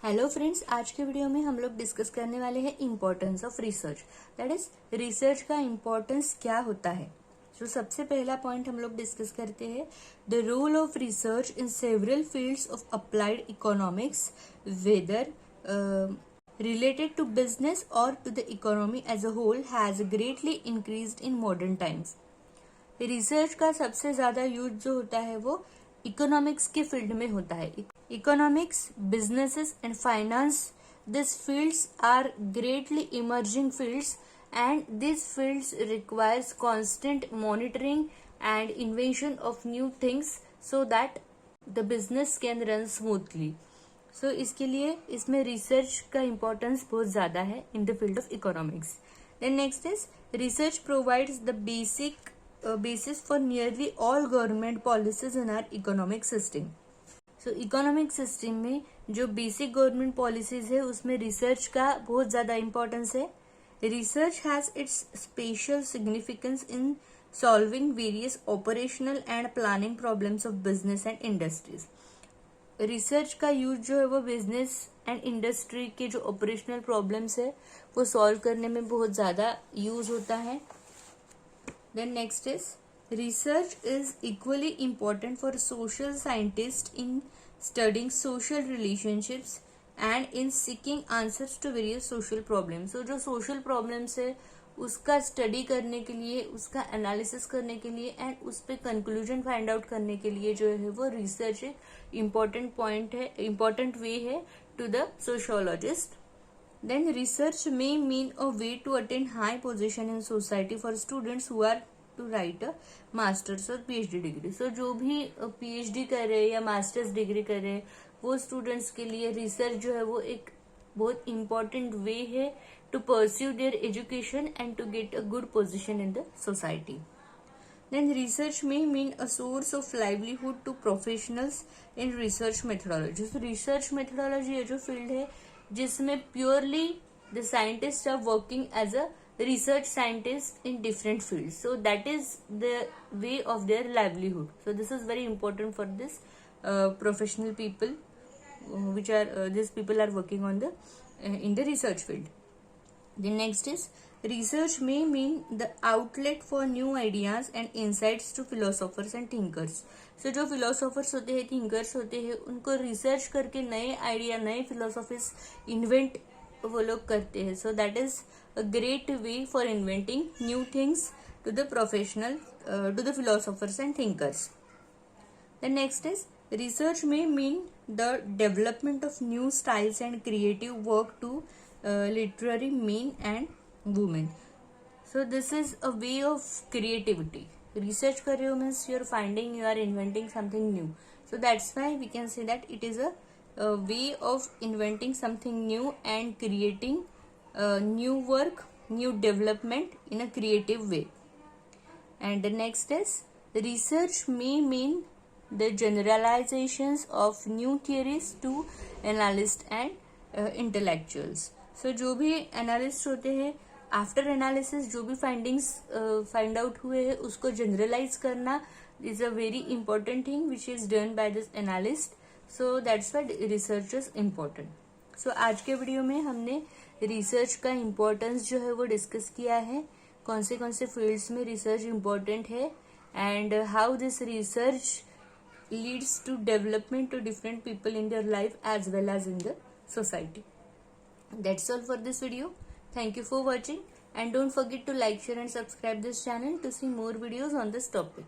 Hello friends, आज के video में हम लोग डिस्कस करने वाले हैं importance of research. That is research का इम्पोर्टेंस क्या होता है। तो सबसे पहला पॉइंट हम लोग डिस्कस करते हैं the role of research in several fields of applied economics, whether related to business or to the economy as a whole has greatly increased in modern times। Research का सबसे ज्यादा यूज जो होता है वो इकोनॉमिक्स के फील्ड में होता है। Economics, businesses and finance, this fields are greatly emerging fields and this fields requires constant monitoring and invention of new things so that the business can run smoothly. So इसके लिए इसमें research का importance बहुत ज्यादा है in the field of economics. Then next is research provides the basic basis for nearly all government policies in our economic system। So economic system में जो basic government policies है उसमें research का बहुत ज़्यादा importance है। Research has its special significance in solving various operational and planning problems of business and industries। Research का use जो है वो बिजनेस एंड इंडस्ट्री के जो ऑपरेशनल प्रॉब्लम्स है वो सॉल्व करने में बहुत ज़्यादा यूज होता है। Then next is research is equally important for social scientists in studying social relationships and in seeking answers to various social problems। So जो social problems है उसका स्टडी करने के लिए, उसका एनालिसिस करने के लिए एंड उस पर कंक्लूजन फाइंड आउट करने के लिए जो है वो रिसर्च एक इम्पोर्टेंट पॉइंट है, इम्पोर्टेंट वे है to the sociologist. Then research may mean a way to attain high position in society for students who are to write a master's और PhD डिग्री। So जो भी PhD कर रहे हैं या masters degree कर रहे हैं वो स्टूडेंट्स के लिए रिसर्च जो है वो एक बहुत इम्पोर्टेंट वे है to pursue their education and to get a good position in the society. Then research may mean a source of livelihood to professionals in research methodology। So research methodology ये जो field है जिसमें purely the scientist are working as a research scientist in different fields, so that is the way of their livelihood। So this is very important for this professional people which are these people are working on the in the research field। The next is research may mean the outlet for new ideas and insights to philosophers and thinkers। So जो philosophers होते हैं, thinkers होते हैं, उनको research करके नए idea, नए philosophies invent वो लोग करते हैं। So that is a great way for inventing new things to the professional to the philosophers and thinkers. The next is research में mean the development of new styles and creative work to literary men and women. So this is a way of creativity. Research कर रहे हो means you are finding, you are inventing something new. So that's why we can say that it is a way of inventing something new and creating new work, new development in a creative way। And the next is research may mean the generalizations of new theories to analysts and intellectuals। So जो भी analysts होते हैं after analysis जो भी findings find out हुए हैं उसको generalise करना is a very important thing which is done by this analyst. So that's why research is important. सो आज के वीडियो में हमने रिसर्च का इम्पोर्टेंस जो है वो डिस्कस किया है, कौन से फील्ड्स में रिसर्च इम्पोर्टेंट है and how this research leads to development to different people in their life as well as in the society. That's all for this video। Thank you for watching and don't forget to like, share and subscribe this channel to see more videos on this topic।